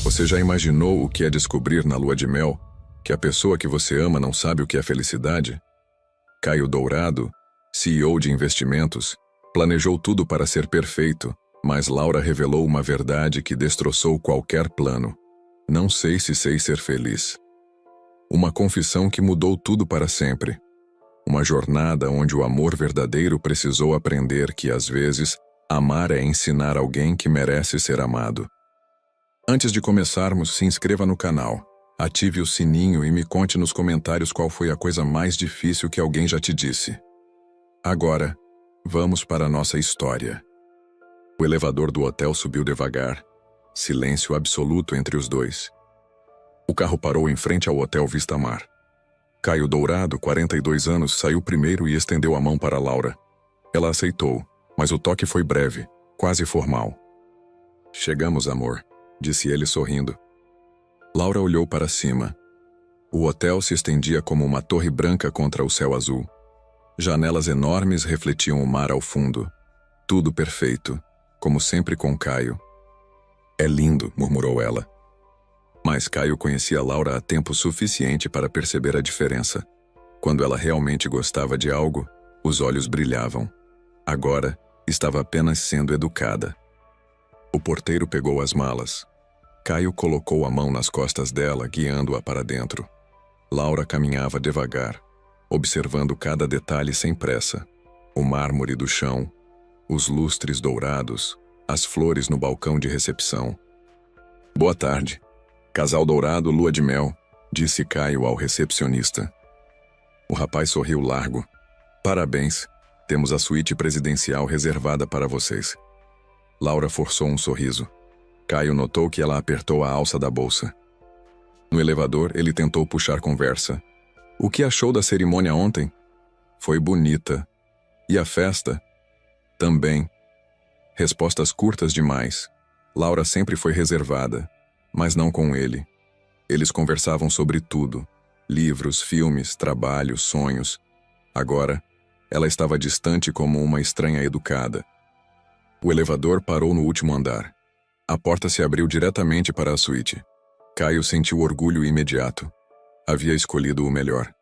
Você já imaginou o que é descobrir na lua de mel que a pessoa que você ama não sabe o que é felicidade? Caio Dourado, CEO de investimentos, planejou tudo para ser perfeito, mas Laura revelou uma verdade que destroçou qualquer plano. Não sei se sei ser feliz. Uma confissão que mudou tudo para sempre. Uma jornada onde o amor verdadeiro precisou aprender que, às vezes, amar é ensinar alguém que merece ser amado. Antes de começarmos, se inscreva no canal, ative o sininho e me conte nos comentários qual foi a coisa mais difícil que alguém já te disse. Agora, vamos para a nossa história. O elevador do hotel subiu devagar. Silêncio absoluto entre os dois. O carro parou em frente ao Hotel Vista Mar. Caio Dourado, 42 anos, saiu primeiro e estendeu a mão para Laura. Ela aceitou, mas o toque foi breve, quase formal. "Chegamos, amor", disse ele sorrindo. Laura olhou para cima. O hotel se estendia como uma torre branca contra o céu azul. Janelas enormes refletiam o mar ao fundo. Tudo perfeito, como sempre com Caio. "É lindo", murmurou ela. Mas Caio conhecia Laura há tempo suficiente para perceber a diferença. Quando ela realmente gostava de algo, os olhos brilhavam. Agora, estava apenas sendo educada. O porteiro pegou as malas. Caio colocou a mão nas costas dela, guiando-a para dentro. Laura caminhava devagar, observando cada detalhe sem pressa. O mármore do chão, os lustres dourados, as flores no balcão de recepção. "Boa tarde. Casal Dourado, lua de mel", disse Caio ao recepcionista. O rapaz sorriu largo. "Parabéns. Temos a suíte presidencial reservada para vocês." Laura forçou um sorriso. Caio notou que ela apertou a alça da bolsa. No elevador, ele tentou puxar conversa. "O que achou da cerimônia ontem?" "Foi bonita." "E a festa?" "Também." Respostas curtas demais. Laura sempre foi reservada, mas não com ele. Eles conversavam sobre tudo: livros, filmes, trabalho, sonhos. Agora, ela estava distante como uma estranha educada. O elevador parou no último andar. A porta se abriu diretamente para a suíte. Caio sentiu orgulho imediato. Havia escolhido o melhor.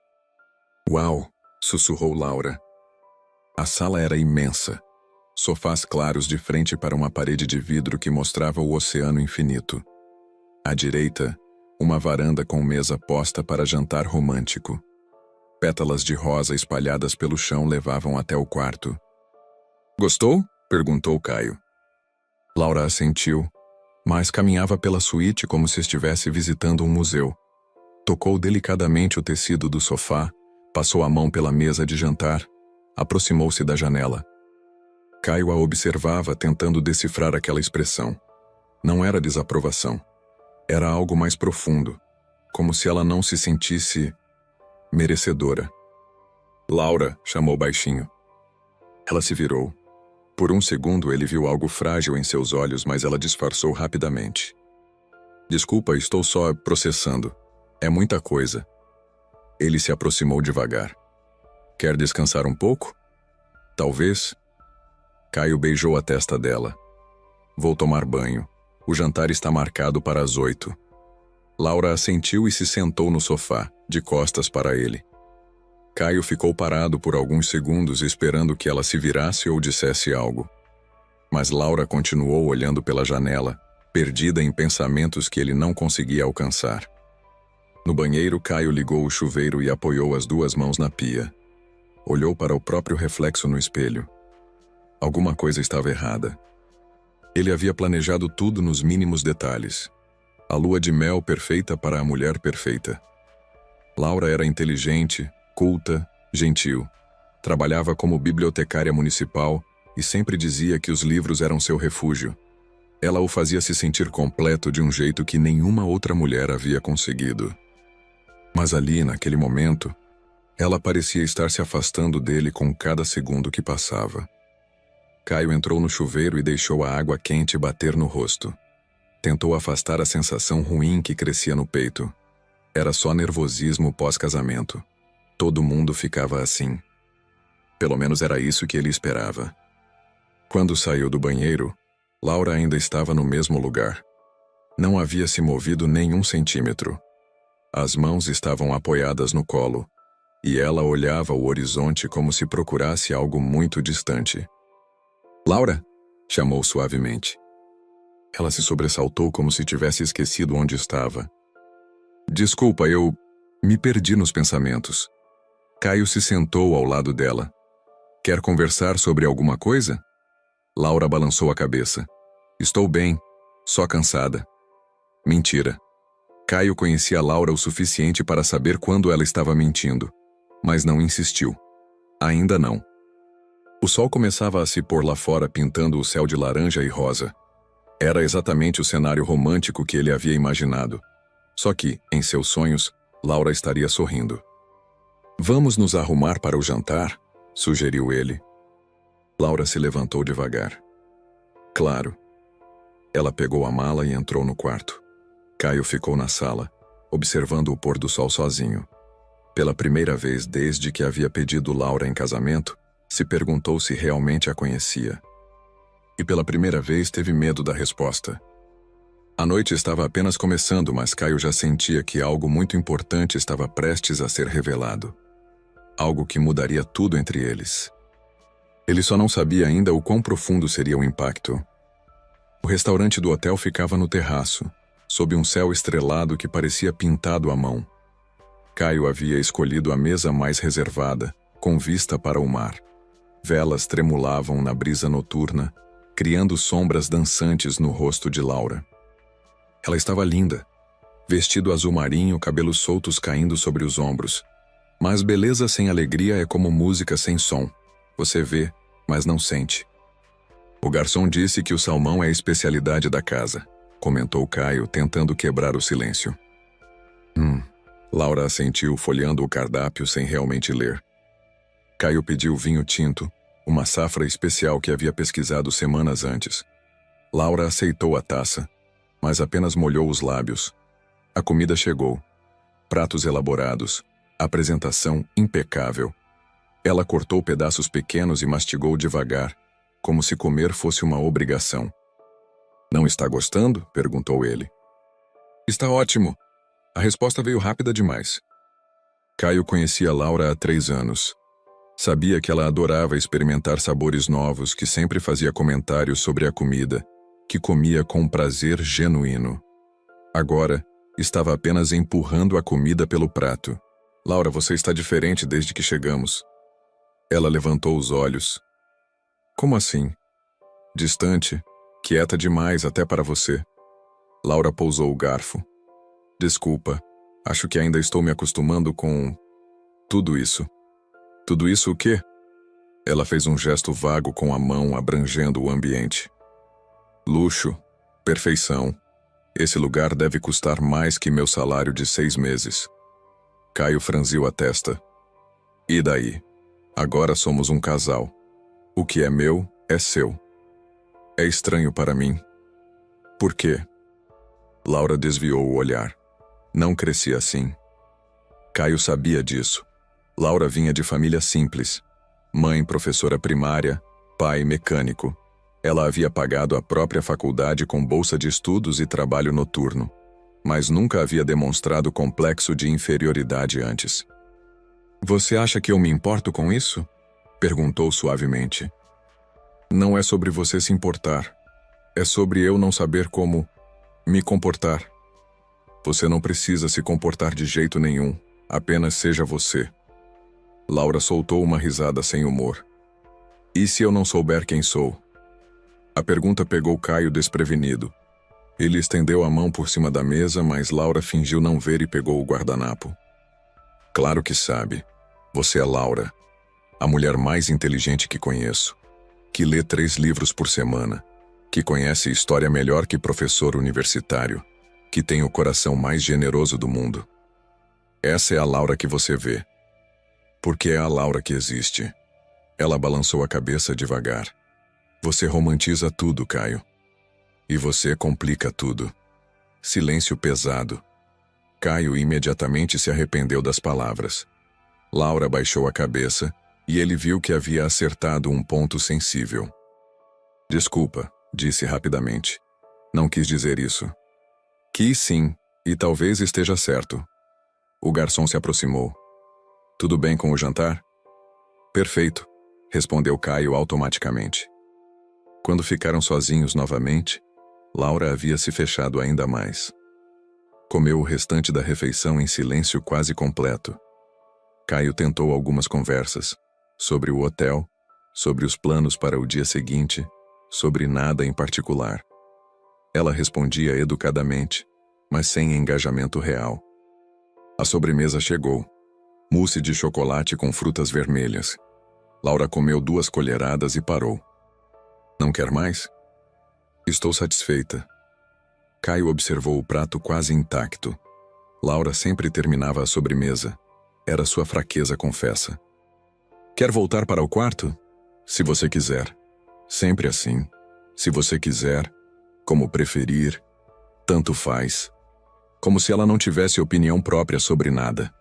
"Uau!", sussurrou Laura. A sala era imensa. Sofás claros de frente para uma parede de vidro que mostrava o oceano infinito. À direita, uma varanda com mesa posta para jantar romântico. Pétalas de rosa espalhadas pelo chão levavam até o quarto. "Gostou?", perguntou Caio. Laura assentiu, mas caminhava pela suíte como se estivesse visitando um museu. Tocou delicadamente o tecido do sofá, passou a mão pela mesa de jantar, aproximou-se da janela. Caio a observava, tentando decifrar aquela expressão. Não era desaprovação. Era algo mais profundo, como se ela não se sentisse merecedora. "Laura", chamou baixinho. Ela se virou. Por um segundo ele viu algo frágil em seus olhos, mas ela disfarçou rapidamente. "Desculpa, estou só processando. É muita coisa." Ele se aproximou devagar. "Quer descansar um pouco?" "Talvez." Caio beijou a testa dela. "Vou tomar banho. O jantar está marcado para as 8. Laura assentiu e se sentou no sofá, de costas para ele. Caio ficou parado por alguns segundos esperando que ela se virasse ou dissesse algo. Mas Laura continuou olhando pela janela, perdida em pensamentos que ele não conseguia alcançar. No banheiro, Caio ligou o chuveiro e apoiou as duas mãos na pia. Olhou para o próprio reflexo no espelho. Alguma coisa estava errada. Ele havia planejado tudo nos mínimos detalhes. A lua de mel perfeita para a mulher perfeita. Laura era inteligente, culta, gentil. Trabalhava como bibliotecária municipal e sempre dizia que os livros eram seu refúgio. Ela o fazia se sentir completo de um jeito que nenhuma outra mulher havia conseguido. Mas ali, naquele momento, ela parecia estar se afastando dele com cada segundo que passava. Caio entrou no chuveiro e deixou a água quente bater no rosto. Tentou afastar a sensação ruim que crescia no peito. Era só nervosismo pós-casamento. Todo mundo ficava assim. Pelo menos era isso que ele esperava. Quando saiu do banheiro, Laura ainda estava no mesmo lugar. Não havia se movido nem um centímetro. As mãos estavam apoiadas no colo, e ela olhava o horizonte como se procurasse algo muito distante. Laura? Chamou suavemente. Ela se sobressaltou como se tivesse esquecido onde estava. Desculpa, eu me perdi nos pensamentos. Caio se sentou ao lado dela. Quer conversar sobre alguma coisa? Laura balançou a cabeça. Estou bem, só cansada. Mentira. Caio conhecia Laura o suficiente para saber quando ela estava mentindo, mas não insistiu. Ainda não. O sol começava a se pôr lá fora, pintando o céu de laranja e rosa. Era exatamente o cenário romântico que ele havia imaginado. Só que, em seus sonhos, Laura estaria sorrindo. Vamos nos arrumar para o jantar? Sugeriu ele. Laura se levantou devagar. Claro. Ela pegou a mala e entrou no quarto. Caio ficou na sala, observando o pôr do sol sozinho. Pela primeira vez desde que havia pedido Laura em casamento, se perguntou se realmente a conhecia. E pela primeira vez teve medo da resposta. A noite estava apenas começando, mas Caio já sentia que algo muito importante estava prestes a ser revelado. Algo que mudaria tudo entre eles. Ele só não sabia ainda o quão profundo seria o impacto. O restaurante do hotel ficava no terraço, sob um céu estrelado que parecia pintado à mão. Caio havia escolhido a mesa mais reservada, com vista para o mar. Velas tremulavam na brisa noturna, criando sombras dançantes no rosto de Laura. Ela estava linda, vestido azul marinho, cabelos soltos caindo sobre os ombros. Mas beleza sem alegria é como música sem som. Você vê, mas não sente. O garçom disse que o salmão é a especialidade da casa, comentou Caio, tentando quebrar o silêncio. Laura assentiu, folheando o cardápio sem realmente ler. Caio pediu vinho tinto, uma safra especial que havia pesquisado semanas antes. Laura aceitou a taça, mas apenas molhou os lábios. A comida chegou. Pratos elaborados, apresentação impecável. Ela cortou pedaços pequenos e mastigou devagar, como se comer fosse uma obrigação. Não está gostando? Perguntou ele. Está ótimo. A resposta veio rápida demais. Caio conhecia Laura há 3 anos. Sabia que ela adorava experimentar sabores novos, que sempre fazia comentários sobre a comida, que comia com prazer genuíno. Agora, estava apenas empurrando a comida pelo prato. Laura, você está diferente desde que chegamos. Ela levantou os olhos. Como assim? Distante, quieta demais até para você. Laura pousou o garfo. Desculpa, acho que ainda estou me acostumando com tudo isso. Tudo isso o quê? Ela fez um gesto vago com a mão, abrangendo o ambiente. Luxo, perfeição. Esse lugar deve custar mais que meu salário de 6 meses. Caio franziu a testa. E daí? Agora somos um casal. O que é meu, é seu. É estranho para mim. Por quê? Laura desviou o olhar. Não cresci assim. Caio sabia disso. Laura vinha de família simples. Mãe professora primária, pai mecânico. Ela havia pagado a própria faculdade com bolsa de estudos e trabalho noturno, mas nunca havia demonstrado complexo de inferioridade antes. Você acha que eu me importo com isso? Perguntou suavemente. Não é sobre você se importar. É sobre eu não saber como me comportar. Você não precisa se comportar de jeito nenhum. Apenas seja você. Laura soltou uma risada sem humor. E se eu não souber quem sou? A pergunta pegou Caio desprevenido. Ele estendeu a mão por cima da mesa, mas Laura fingiu não ver e pegou o guardanapo. Claro que sabe. Você é Laura, a mulher mais inteligente que conheço, que lê 3 livros por semana, que conhece história melhor que professor universitário, que tem o coração mais generoso do mundo. Essa é a Laura que você vê. Porque é a Laura que existe. Ela balançou a cabeça devagar. Você romantiza tudo, Caio. E você complica tudo. Silêncio pesado. Caio imediatamente se arrependeu das palavras. Laura baixou a cabeça e ele viu que havia acertado um ponto sensível. Desculpa, disse rapidamente. Não quis dizer isso. Quis sim, e talvez esteja certo. O garçom se aproximou. Tudo bem com o jantar? Perfeito, respondeu Caio automaticamente. Quando ficaram sozinhos novamente, Laura havia se fechado ainda mais. Comeu o restante da refeição em silêncio quase completo. Caio tentou algumas conversas, sobre o hotel, sobre os planos para o dia seguinte, sobre nada em particular. Ela respondia educadamente, mas sem engajamento real. A sobremesa chegou. Mousse de chocolate com frutas vermelhas. Laura comeu 2 colheradas e parou. Não quer mais? Estou satisfeita. Caio observou o prato quase intacto. Laura sempre terminava a sobremesa. Era sua fraqueza, confessa. Quer voltar para o quarto? Se você quiser. Sempre assim. Se você quiser. Como preferir. Tanto faz. Como se ela não tivesse opinião própria sobre nada.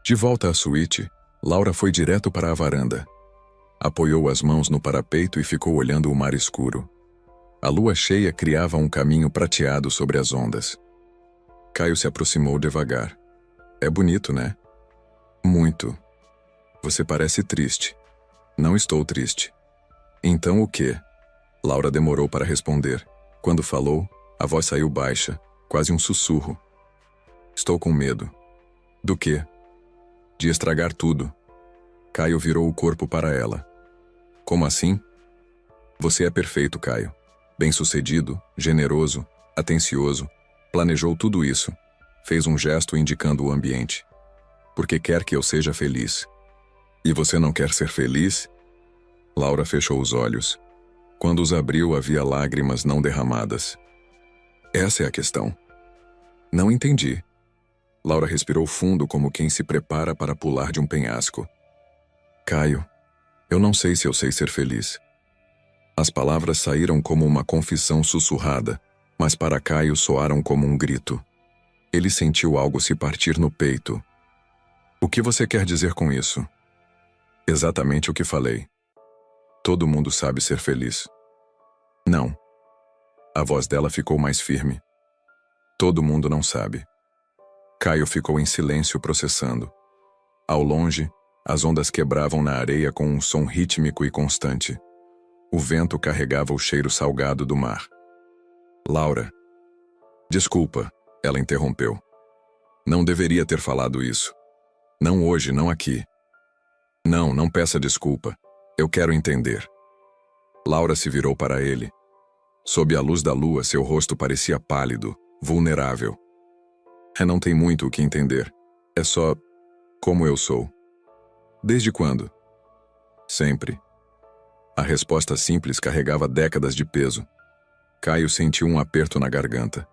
De volta à suíte, Laura foi direto para a varanda. Apoiou as mãos no parapeito e ficou olhando o mar escuro. A lua cheia criava um caminho prateado sobre as ondas. Caio se aproximou devagar. É bonito, né? Muito. Você parece triste. Não estou triste. Então o quê? Laura demorou para responder. Quando falou, a voz saiu baixa, quase um sussurro. Estou com medo. Do quê? De estragar tudo. Caio virou o corpo para ela. Como assim? Você é perfeito, Caio. Bem-sucedido, generoso, atencioso. Planejou tudo isso. Fez um gesto indicando o ambiente. Porque quer que eu seja feliz. E você não quer ser feliz? Laura fechou os olhos. Quando os abriu, havia lágrimas não derramadas. Essa é a questão. Não entendi. Laura respirou fundo como quem se prepara para pular de um penhasco. Caio, eu não sei se eu sei ser feliz. As palavras saíram como uma confissão sussurrada, mas para Caio soaram como um grito. Ele sentiu algo se partir no peito. O que você quer dizer com isso? Exatamente o que falei. Todo mundo sabe ser feliz. Não. A voz dela ficou mais firme. Todo mundo não sabe. Caio ficou em silêncio processando. Ao longe, as ondas quebravam na areia com um som rítmico e constante. O vento carregava o cheiro salgado do mar. Laura. Desculpa, ela interrompeu. Não deveria ter falado isso. Não hoje, não aqui. Não peça desculpa. Eu quero entender. Laura se virou para ele. Sob a luz da lua, seu rosto parecia pálido, vulnerável. Não tem muito o que entender. É só como eu sou. Desde quando? Sempre. A resposta simples carregava décadas de peso. Caio sentiu um aperto na garganta.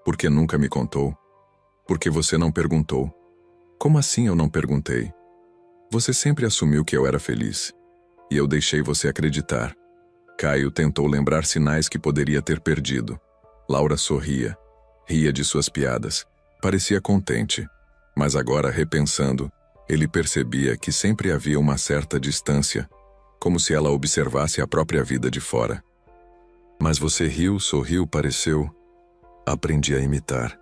Por que nunca me contou? Porque você não perguntou. Como assim eu não perguntei? Você sempre assumiu que eu era feliz. E eu deixei você acreditar. Caio tentou lembrar sinais que poderia ter perdido. Laura sorria. Ria de suas piadas. Parecia contente. Mas agora, repensando, ele percebia que sempre havia uma certa distância, como se ela observasse a própria vida de fora. Mas você riu, sorriu, pareceu... Aprendi a imitar.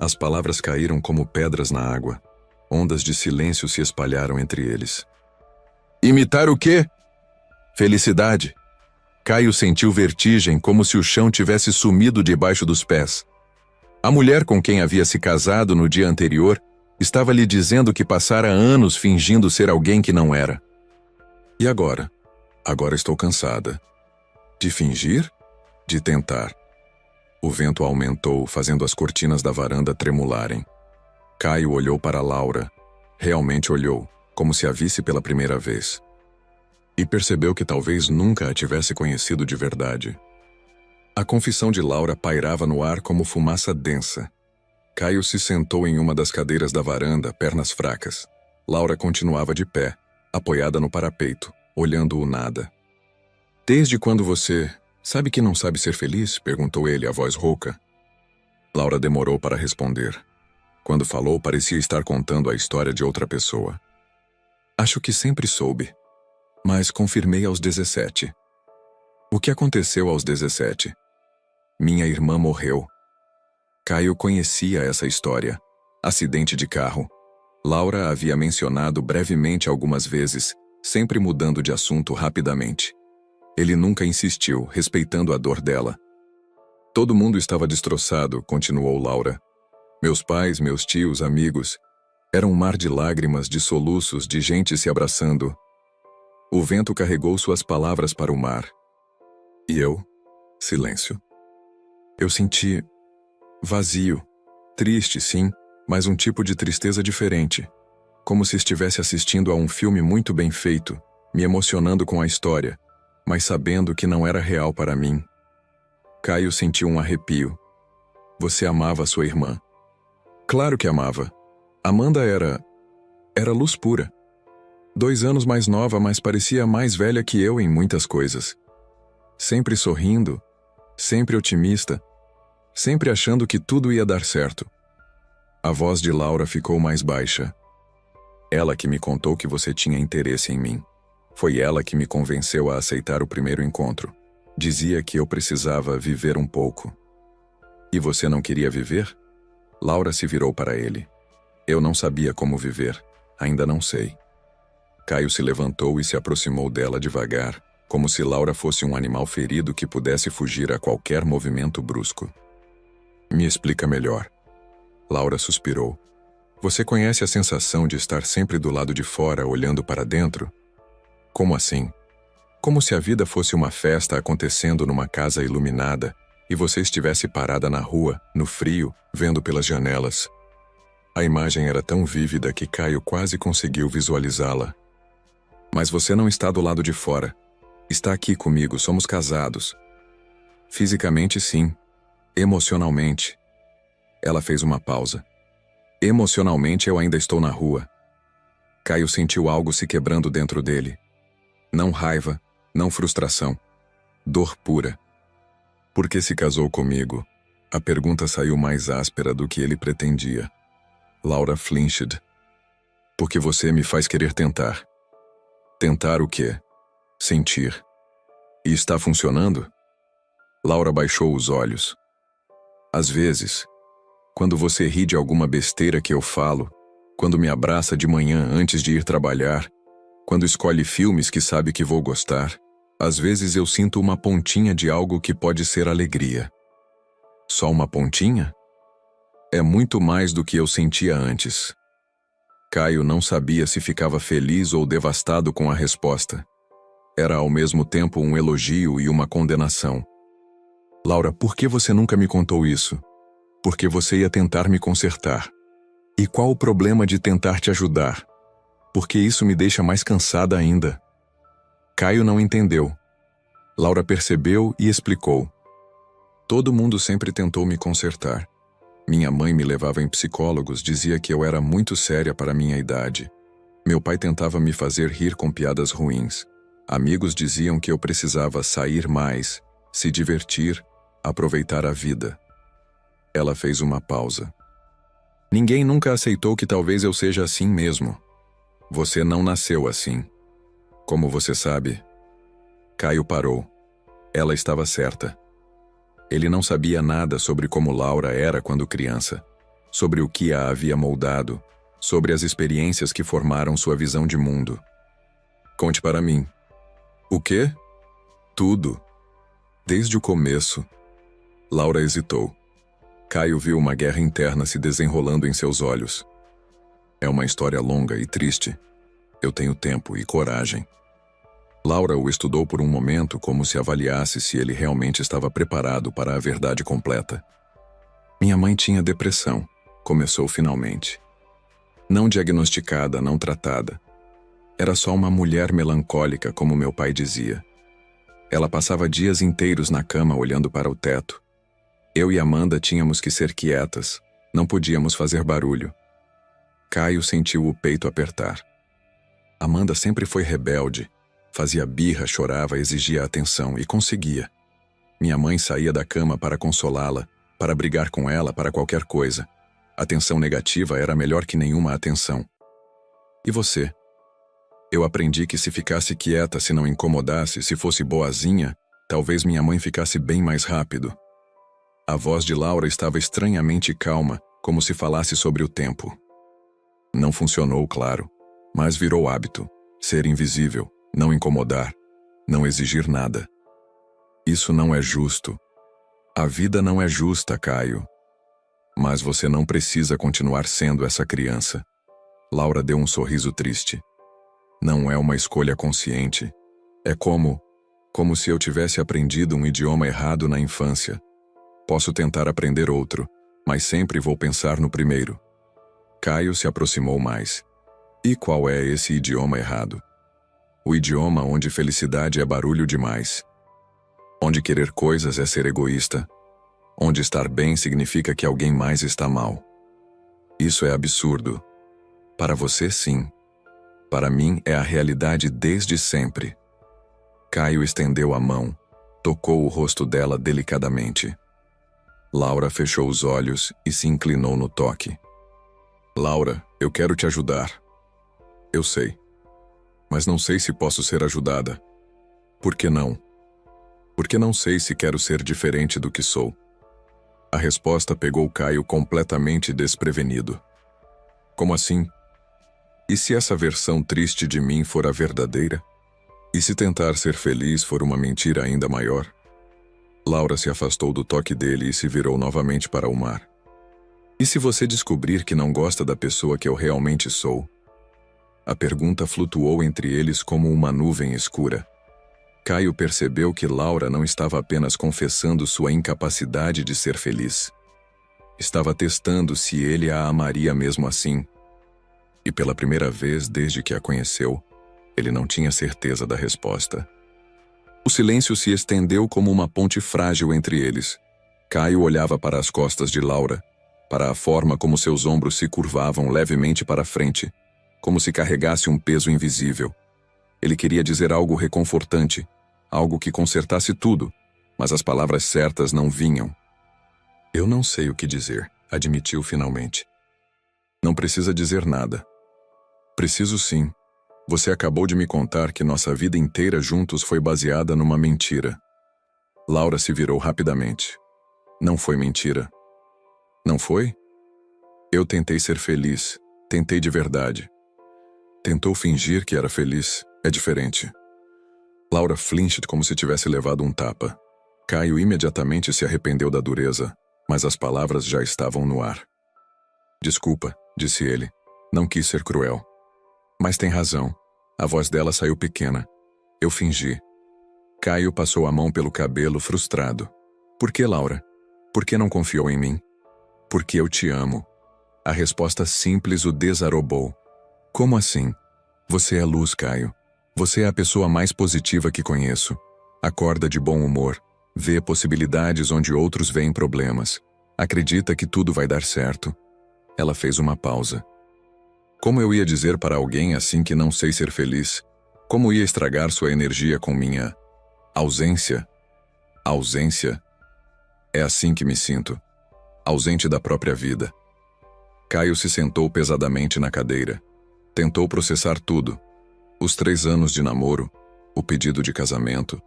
As palavras caíram como pedras na água. Ondas de silêncio se espalharam entre eles. Imitar o quê? Felicidade. Caio sentiu vertigem, como se o chão tivesse sumido debaixo dos pés. A mulher com quem havia se casado no dia anterior estava lhe dizendo que passara anos fingindo ser alguém que não era. E agora? Agora estou cansada. De fingir? De tentar. O vento aumentou, fazendo as cortinas da varanda tremularem. Caio olhou para Laura. Realmente olhou, como se a visse pela primeira vez. E percebeu que talvez nunca a tivesse conhecido de verdade. A confissão de Laura pairava no ar como fumaça densa. Caio se sentou em uma das cadeiras da varanda, pernas fracas. Laura continuava de pé, apoiada no parapeito, olhando o nada. Desde quando você... Sabe que não sabe ser feliz? Perguntou ele, a voz rouca. Laura demorou para responder. Quando falou, parecia estar contando a história de outra pessoa. Acho que sempre soube. Mas confirmei aos 17. O que aconteceu aos 17? Minha irmã morreu. Caio conhecia essa história. Acidente de carro. Laura havia mencionado brevemente algumas vezes, sempre mudando de assunto rapidamente. Ele nunca insistiu, respeitando a dor dela. Todo mundo estava destroçado, continuou Laura. Meus pais, meus tios, amigos. Era um mar de lágrimas, de soluços, de gente se abraçando. O vento carregou suas palavras para o mar. E eu? Silêncio. Eu senti vazio. Triste, sim, mas um tipo de tristeza diferente. Como se estivesse assistindo a um filme muito bem feito, me emocionando com a história, mas sabendo que não era real para mim. Caio sentiu um arrepio. Você amava sua irmã. Claro que amava. Amanda era luz pura. 2 anos mais nova, mas parecia mais velha que eu em muitas coisas. Sempre sorrindo, sempre otimista, sempre achando que tudo ia dar certo. A voz de Laura ficou mais baixa. Ela que me contou que você tinha interesse em mim. Foi ela que me convenceu a aceitar o primeiro encontro. Dizia que eu precisava viver um pouco. E você não queria viver? Laura se virou para ele. Eu não sabia como viver. Ainda não sei. Caio se levantou e se aproximou dela devagar, como se Laura fosse um animal ferido que pudesse fugir a qualquer movimento brusco. Me explica melhor. Laura suspirou. Você conhece a sensação de estar sempre do lado de fora, olhando para dentro? Como assim? Como se a vida fosse uma festa acontecendo numa casa iluminada e você estivesse parada na rua, no frio, vendo pelas janelas. A imagem era tão vívida que Caio quase conseguiu visualizá-la. Mas você não está do lado de fora. Está aqui comigo, somos casados. Fisicamente, sim. Emocionalmente. Ela fez uma pausa. Emocionalmente, eu ainda estou na rua. Caio sentiu algo se quebrando dentro dele. Não raiva, não frustração. Dor pura. Por que se casou comigo? A pergunta saiu mais áspera do que ele pretendia. Laura flinched. Porque você me faz querer tentar. Tentar o quê? Sentir. E está funcionando? Laura baixou os olhos. Às vezes, quando você ri de alguma besteira que eu falo, quando me abraça de manhã antes de ir trabalhar, quando escolhe filmes que sabe que vou gostar, às vezes eu sinto uma pontinha de algo que pode ser alegria. Só uma pontinha? É muito mais do que eu sentia antes. Caio não sabia se ficava feliz ou devastado com a resposta. Era ao mesmo tempo um elogio e uma condenação. Laura, por que você nunca me contou isso? Porque você ia tentar me consertar. E qual o problema de tentar te ajudar? Porque isso me deixa mais cansada ainda. Caio não entendeu. Laura percebeu e explicou. Todo mundo sempre tentou me consertar. Minha mãe me levava em psicólogos, dizia que eu era muito séria para minha idade. Meu pai tentava me fazer rir com piadas ruins. Amigos diziam que eu precisava sair mais, se divertir, aproveitar a vida. Ela fez uma pausa. Ninguém nunca aceitou que talvez eu seja assim mesmo. Você não nasceu assim. Como você sabe? Caio parou. Ela estava certa. Ele não sabia nada sobre como Laura era quando criança, sobre o que a havia moldado, sobre as experiências que formaram sua visão de mundo. Conte para mim. O quê? Tudo. Desde o começo. Laura hesitou. Caio viu uma guerra interna se desenrolando em seus olhos. É uma história longa e triste. Eu tenho tempo e coragem. Laura o estudou por um momento como se avaliasse se ele realmente estava preparado para a verdade completa. Minha mãe tinha depressão, começou finalmente. Não diagnosticada, não tratada. Era só uma mulher melancólica, como meu pai dizia. Ela passava dias inteiros na cama olhando para o teto. Eu e Amanda tínhamos que ser quietas, não podíamos fazer barulho. Caio sentiu o peito apertar. Amanda sempre foi rebelde. Fazia birra, chorava, exigia atenção e conseguia. Minha mãe saía da cama para consolá-la, para brigar com ela, para qualquer coisa. Atenção negativa era melhor que nenhuma atenção. E você? Eu aprendi que se ficasse quieta, se não incomodasse, se fosse boazinha, talvez minha mãe ficasse bem mais rápido. A voz de Laura estava estranhamente calma, como se falasse sobre o tempo. Não funcionou, claro, mas virou hábito. Ser invisível, não incomodar, não exigir nada. Isso não é justo. A vida não é justa, Caio. Mas você não precisa continuar sendo essa criança. Laura deu um sorriso triste. Não é uma escolha consciente. É como se eu tivesse aprendido um idioma errado na infância. Posso tentar aprender outro, mas sempre vou pensar no primeiro. Caio se aproximou mais. E qual é esse idioma errado? O idioma onde felicidade é barulho demais. Onde querer coisas é ser egoísta. Onde estar bem significa que alguém mais está mal. Isso é absurdo. Para você, sim. Para mim, é a realidade desde sempre. Caio estendeu a mão, tocou o rosto dela delicadamente. Laura fechou os olhos e se inclinou no toque. Laura, eu quero te ajudar. Eu sei. Mas não sei se posso ser ajudada. Por que não? Porque não sei se quero ser diferente do que sou. A resposta pegou Caio completamente desprevenido. Como assim? E se essa versão triste de mim for a verdadeira? E se tentar ser feliz for uma mentira ainda maior? Laura se afastou do toque dele e se virou novamente para o mar. E se você descobrir que não gosta da pessoa que eu realmente sou? A pergunta flutuou entre eles como uma nuvem escura. Caio percebeu que Laura não estava apenas confessando sua incapacidade de ser feliz. Estava testando se ele a amaria mesmo assim. E pela primeira vez desde que a conheceu, ele não tinha certeza da resposta. O silêncio se estendeu como uma ponte frágil entre eles. Caio olhava para as costas de Laura, para a forma como seus ombros se curvavam levemente para frente, como se carregasse um peso invisível. Ele queria dizer algo reconfortante, algo que consertasse tudo, mas as palavras certas não vinham. Eu não sei o que dizer, admitiu finalmente. Não precisa dizer nada. Preciso sim. Você acabou de me contar que nossa vida inteira juntos foi baseada numa mentira. Laura se virou rapidamente. Não foi mentira. Não foi? Eu tentei ser feliz. Tentei de verdade. Tentou fingir que era feliz. É diferente. Laura flinched como se tivesse levado um tapa. Caio imediatamente se arrependeu da dureza, mas as palavras já estavam no ar. Desculpa, disse ele. Não quis ser cruel. Mas tem razão. A voz dela saiu pequena. Eu fingi. Caio passou a mão pelo cabelo, frustrado. Por que, Laura? Por que não confiou em mim? Porque eu te amo. A resposta simples o desarobou. Como assim? Você é luz, Caio. Você é a pessoa mais positiva que conheço. Acorda de bom humor. Vê possibilidades onde outros veem problemas. Acredita que tudo vai dar certo. Ela fez uma pausa. Como eu ia dizer para alguém assim que não sei ser feliz? Como ia estragar sua energia com minha ausência? Ausência? É assim que me sinto. Ausente da própria vida. Caio se sentou pesadamente na cadeira. Tentou processar tudo. Os 3 anos de namoro, o pedido de casamento,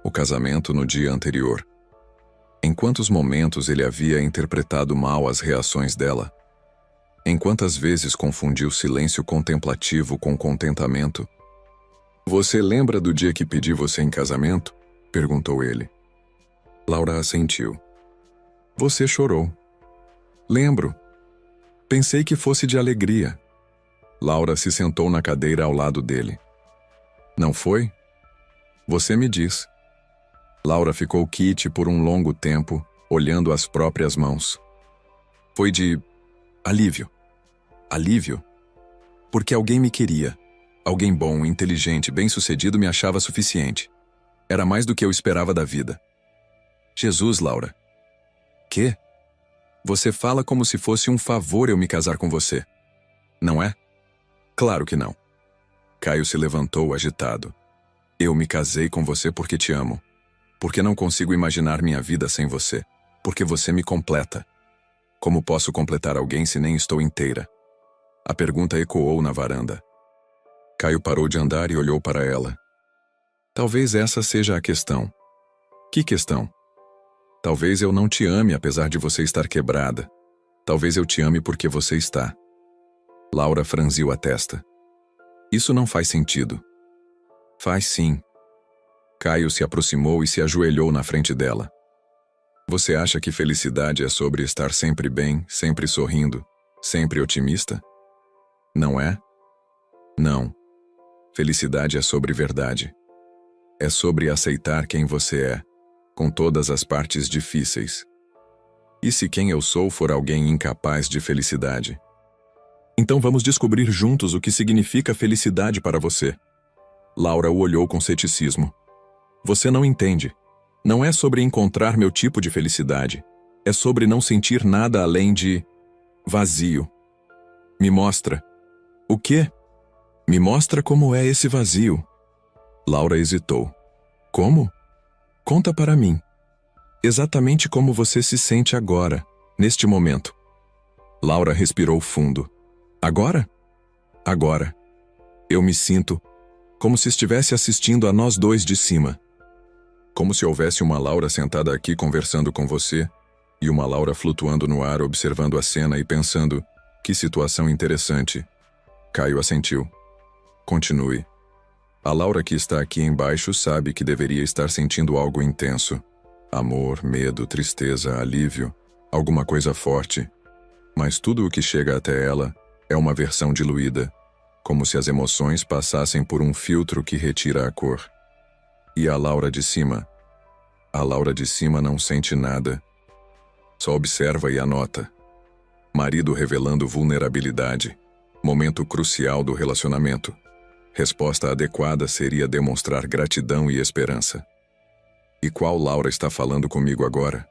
o casamento no dia anterior. Em quantos momentos ele havia interpretado mal as reações dela? Em quantas vezes confundiu silêncio contemplativo com contentamento? Você lembra do dia que pedi você em casamento? Perguntou ele. Laura assentiu. Você chorou. Lembro. Pensei que fosse de alegria. Laura se sentou na cadeira ao lado dele. Não foi? Você me diz. Laura ficou quite por um longo tempo, olhando as próprias mãos. Foi de alívio. Alívio? Porque alguém me queria. Alguém bom, inteligente, bem-sucedido me achava suficiente. Era mais do que eu esperava da vida. Jesus, Laura. Quê? Você fala como se fosse um favor eu me casar com você. Não é? Claro que não. Caio se levantou agitado. Eu me casei com você porque te amo. Porque não consigo imaginar minha vida sem você. Porque você me completa. Como posso completar alguém se nem estou inteira? A pergunta ecoou na varanda. Caio parou de andar e olhou para ela. Talvez essa seja a questão. Que questão? Talvez eu não te ame apesar de você estar quebrada. Talvez eu te ame porque você está. Laura franziu a testa. Isso não faz sentido. Faz sim. Caio se aproximou e se ajoelhou na frente dela. Você acha que felicidade é sobre estar sempre bem, sempre sorrindo, sempre otimista? Não é? Não. Felicidade é sobre verdade. É sobre aceitar quem você é, com todas as partes difíceis. E se quem eu sou for alguém incapaz de felicidade? Então vamos descobrir juntos o que significa felicidade para você. Laura o olhou com ceticismo. Você não entende. Não é sobre encontrar meu tipo de felicidade. É sobre não sentir nada além de vazio. Me mostra. O quê? Me mostra como é esse vazio. Laura hesitou. Como? Conta para mim. Exatamente como você se sente agora, neste momento. Laura respirou fundo. Agora? Agora. Eu me sinto como se estivesse assistindo a nós dois de cima. Como se houvesse uma Laura sentada aqui conversando com você e uma Laura flutuando no ar observando a cena e pensando, que situação interessante. Caio assentiu. Continue. A Laura que está aqui embaixo sabe que deveria estar sentindo algo intenso. Amor, medo, tristeza, alívio, alguma coisa forte. Mas tudo o que chega até ela é uma versão diluída, como se as emoções passassem por um filtro que retira a cor. E a Laura de cima? A Laura de cima não sente nada. Só observa e anota. Marido revelando vulnerabilidade. Momento crucial do relacionamento. Resposta adequada seria demonstrar gratidão e esperança. E qual Laura está falando comigo agora?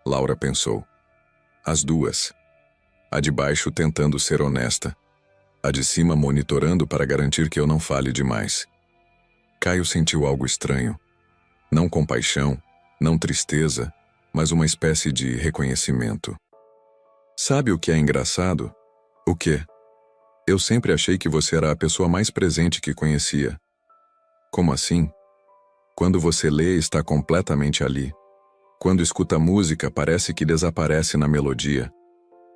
Laura pensou. As duas. A de baixo tentando ser honesta. A de cima monitorando para garantir que eu não fale demais. Caio sentiu algo estranho. Não compaixão, não tristeza, mas uma espécie de reconhecimento. Sabe o que é engraçado? O quê? Eu sempre achei que você era a pessoa mais presente que conhecia. Como assim? Quando você lê, está completamente ali. Quando escuta música, parece que desaparece na melodia.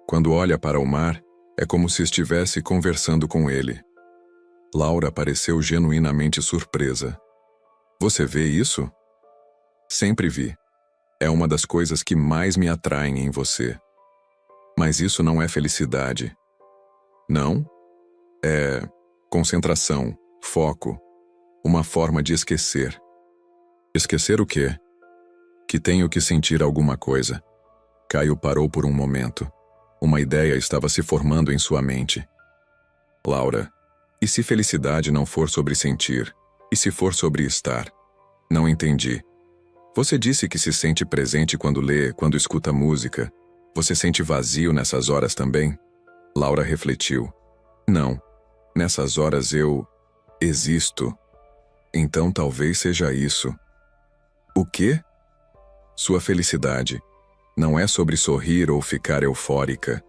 Quando olha para o mar, é como se estivesse conversando com ele. Laura pareceu genuinamente surpresa. Você vê isso? Sempre vi. É uma das coisas que mais me atraem em você. Mas isso não é felicidade. Não? É concentração, foco, uma forma de esquecer. Esquecer o quê? Que tenho que sentir alguma coisa. Caio parou por um momento. Uma ideia estava se formando em sua mente. Laura, e se felicidade não for sobre sentir? E se for sobre estar? Não entendi. Você disse que se sente presente quando lê, quando escuta música. Você sente vazio nessas horas também? Laura refletiu. Não. Nessas horas eu existo. Então talvez seja isso. O quê? Sua felicidade não é sobre sorrir ou ficar eufórica.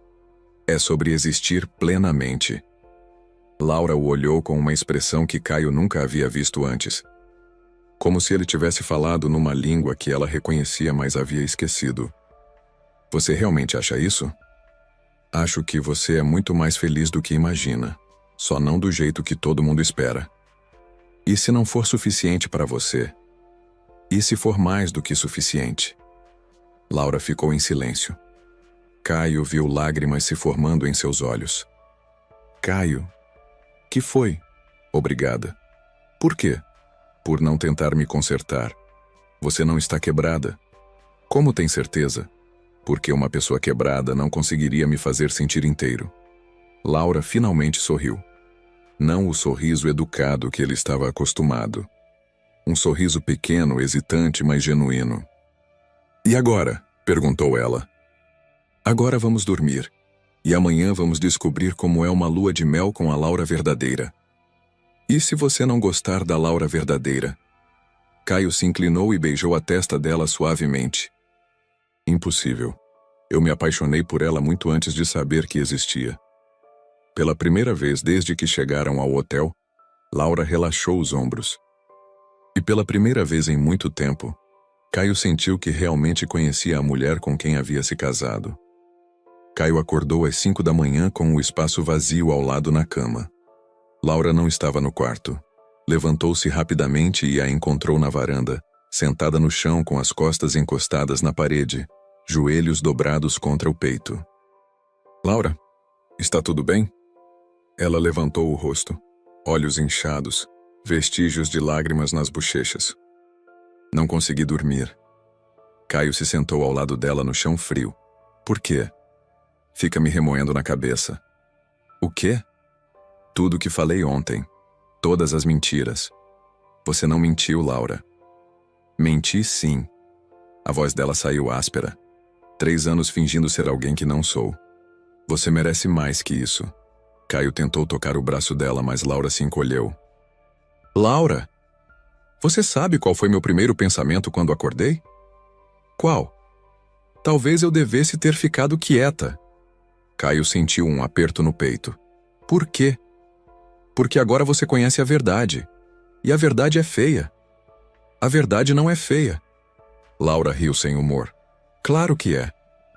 É sobre existir plenamente. Laura o olhou com uma expressão que Caio nunca havia visto antes. Como se ele tivesse falado numa língua que ela reconhecia, mas havia esquecido. Você realmente acha isso? Acho que você é muito mais feliz do que imagina. Só não do jeito que todo mundo espera. E se não for suficiente para você? E se for mais do que suficiente? Laura ficou em silêncio. Caio viu lágrimas se formando em seus olhos. Caio, que foi? Obrigada. Por quê? Por não tentar me consertar. Você não está quebrada. Como tem certeza? Porque uma pessoa quebrada não conseguiria me fazer sentir inteiro. Laura finalmente sorriu. Não o sorriso educado que ele estava acostumado. Um sorriso pequeno, hesitante, mas genuíno. E agora? Perguntou ela. Agora vamos dormir. E amanhã vamos descobrir como é uma lua de mel com a Laura verdadeira. E se você não gostar da Laura verdadeira? Caio se inclinou e beijou a testa dela suavemente. Impossível. Eu me apaixonei por ela muito antes de saber que existia. Pela primeira vez desde que chegaram ao hotel, Laura relaxou os ombros. E pela primeira vez em muito tempo, Caio sentiu que realmente conhecia a mulher com quem havia se casado. Caio acordou às 5 da manhã com o espaço vazio ao lado na cama. Laura não estava no quarto. Levantou-se rapidamente e a encontrou na varanda, sentada no chão com as costas encostadas na parede, joelhos dobrados contra o peito. Laura, está tudo bem? Ela levantou o rosto, olhos inchados, vestígios de lágrimas nas bochechas. Não consegui dormir. Caio se sentou ao lado dela no chão frio. Por quê? Fica me remoendo na cabeça. O quê? Tudo o que falei ontem. Todas as mentiras. Você não mentiu, Laura. Menti, sim. A voz dela saiu áspera. 3 anos fingindo ser alguém que não sou. Você merece mais que isso. Caio tentou tocar o braço dela, mas Laura se encolheu. Laura! Você sabe qual foi meu primeiro pensamento quando acordei? Qual? Talvez eu devesse ter ficado quieta. Caio sentiu um aperto no peito. Por quê? Porque agora você conhece a verdade. E a verdade é feia. A verdade não é feia. Laura riu sem humor. Claro que é.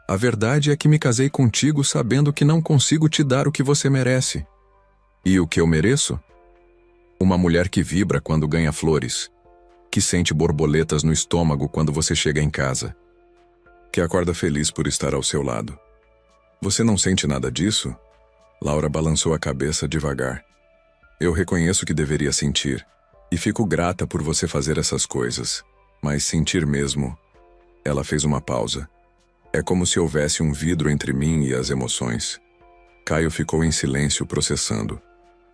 A verdade é que me casei contigo sabendo que não consigo te dar o que você merece. E o que eu mereço? Uma mulher que vibra quando ganha flores, que sente borboletas no estômago quando você chega em casa, que acorda feliz por estar ao seu lado. Você não sente nada disso? Laura balançou a cabeça devagar. Eu reconheço que deveria sentir, e fico grata por você fazer essas coisas, mas sentir mesmo... Ela fez uma pausa. É como se houvesse um vidro entre mim e as emoções. Caio ficou em silêncio processando.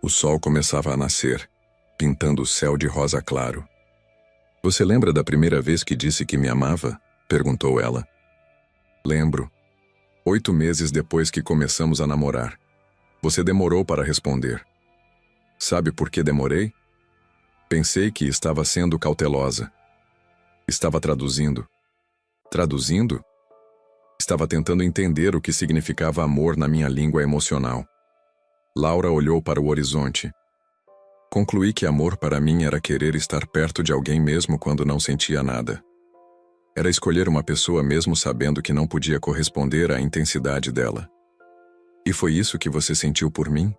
O sol começava a nascer, pintando o céu de rosa claro. Você lembra da primeira vez que disse que me amava? Perguntou ela. Lembro. 8 meses depois que começamos a namorar. Você demorou para responder. Sabe por que demorei? Pensei que estava sendo cautelosa. Estava traduzindo. Traduzindo? Estava tentando entender o que significava amor na minha língua emocional. Laura olhou para o horizonte. Concluí que amor para mim era querer estar perto de alguém mesmo quando não sentia nada. Era escolher uma pessoa mesmo sabendo que não podia corresponder à intensidade dela. E foi isso que você sentiu por mim?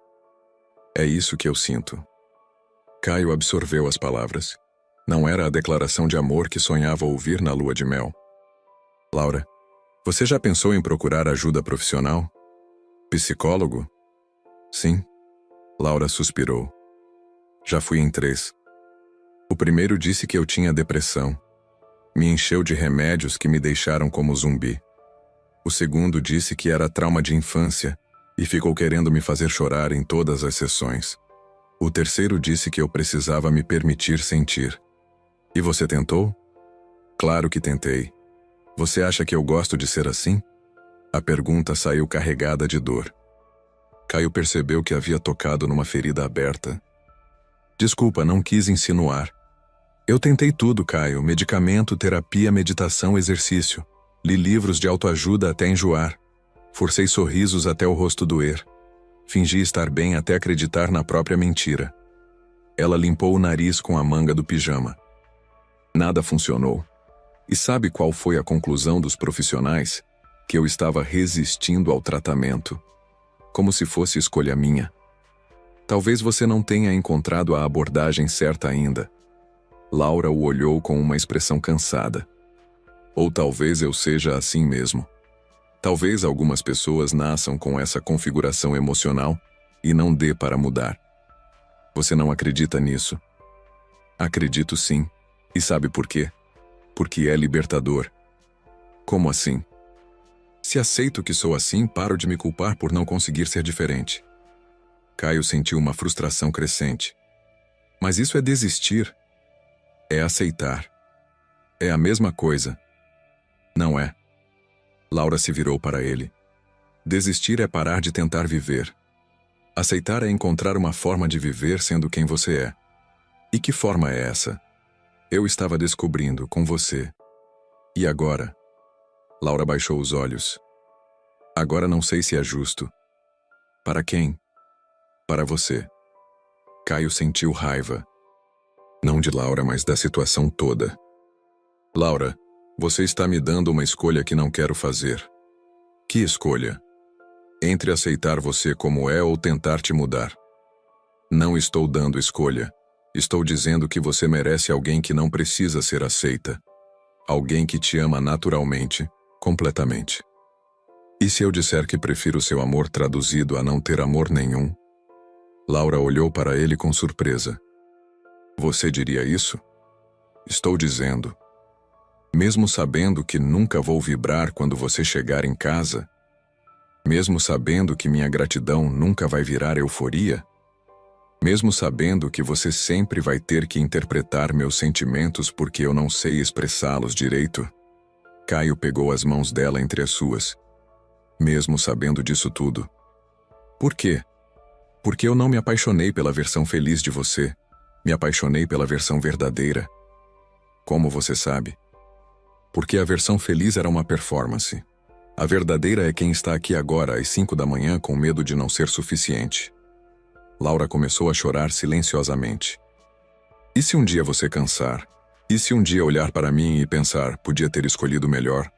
É isso que eu sinto. Caio absorveu as palavras. Não era a declaração de amor que sonhava ouvir na lua de mel. Laura, você já pensou em procurar ajuda profissional? Psicólogo? Sim. Laura suspirou. Já fui em 3. O primeiro disse que eu tinha depressão. Me encheu de remédios que me deixaram como zumbi. O segundo disse que era trauma de infância e ficou querendo me fazer chorar em todas as sessões. O terceiro disse que eu precisava me permitir sentir. E você tentou? Claro que tentei. Você acha que eu gosto de ser assim? A pergunta saiu carregada de dor. Caio percebeu que havia tocado numa ferida aberta. Desculpa, não quis insinuar. Eu tentei tudo, Caio. Medicamento, terapia, meditação, exercício. Li livros de autoajuda até enjoar. Forcei sorrisos até o rosto doer. Fingi estar bem até acreditar na própria mentira. Ela limpou o nariz com a manga do pijama. Nada funcionou. E sabe qual foi a conclusão dos profissionais? Que eu estava resistindo ao tratamento. Como se fosse escolha minha. Talvez você não tenha encontrado a abordagem certa ainda. Laura o olhou com uma expressão cansada. Ou talvez eu seja assim mesmo. Talvez algumas pessoas nasçam com essa configuração emocional e não dê para mudar. Você não acredita nisso? Acredito sim. E sabe por quê? Porque é libertador. Como assim? Se aceito que sou assim, paro de me culpar por não conseguir ser diferente. Caio sentiu uma frustração crescente. Mas isso é desistir. É aceitar. É a mesma coisa. Não é? Laura se virou para ele. Desistir é parar de tentar viver. Aceitar é encontrar uma forma de viver sendo quem você é. E que forma é essa? Eu estava descobrindo com você. E agora? Laura baixou os olhos. Agora não sei se é justo. Para quem? Para você. Caio sentiu raiva. Não de Laura, mas da situação toda. Laura, Você está me dando uma escolha que não quero fazer. Que escolha? Entre aceitar você como é ou tentar te mudar. Não estou dando escolha. Estou dizendo que você merece alguém que não precisa ser aceita. Alguém que te ama naturalmente, completamente. E se eu disser que prefiro seu amor traduzido a não ter amor nenhum? Laura olhou para ele com surpresa. Você diria isso? Estou dizendo. Mesmo sabendo que nunca vou vibrar quando você chegar em casa? Mesmo sabendo que minha gratidão nunca vai virar euforia? Mesmo sabendo que você sempre vai ter que interpretar meus sentimentos porque eu não sei expressá-los direito? Caio pegou as mãos dela entre as suas. Mesmo sabendo disso tudo. Por quê? Porque eu não me apaixonei pela versão feliz de você. Me apaixonei pela versão verdadeira. Como você sabe? Porque a versão feliz era uma performance. A verdadeira é quem está aqui agora às 5 da manhã com medo de não ser suficiente. Laura começou a chorar silenciosamente. E se um dia você cansar? E se um dia olhar para mim e pensar, podia ter escolhido melhor?